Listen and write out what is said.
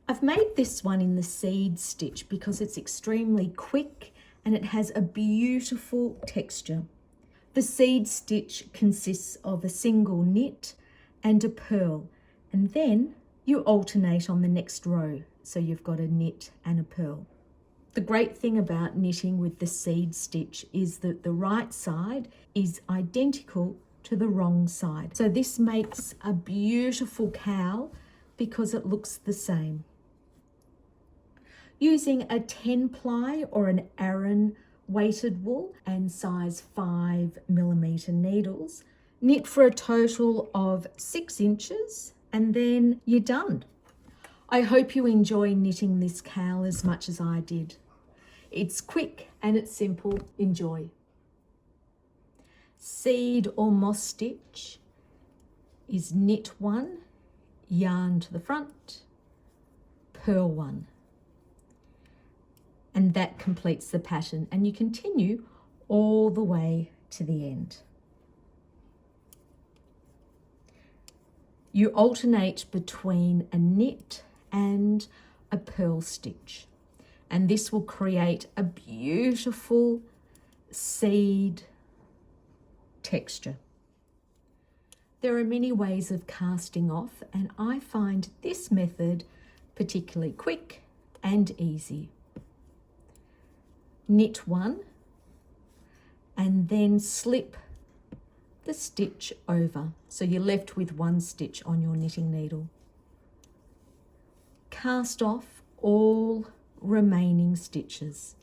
I've made this one in the seed stitch because it's extremely quick and it has a beautiful texture. The seed stitch consists of a single knit and a purl, and then you alternate on the next row. So you've got a knit and a purl. The great thing about knitting with the seed stitch is that the right side is identical to the wrong side. So this makes a beautiful cowl because it looks the same. Using a 10 ply or an Aran weighted wool and size 5mm needles, knit for a total of 6 inches and then you're done. I hope you enjoy knitting this cowl as much as I did. It's quick and it's simple. Enjoy. Seed or moss stitch is knit 1, yarn to the front, purl 1. And that completes the pattern, and you continue all the way to the end. You alternate between a knit and a purl stitch, and this will create a beautiful seed texture. There are many ways of casting off, and I find this method particularly quick and easy. Knit 1 and then slip the stitch over, so you're left with 1 stitch on your knitting needle. Cast off all remaining stitches.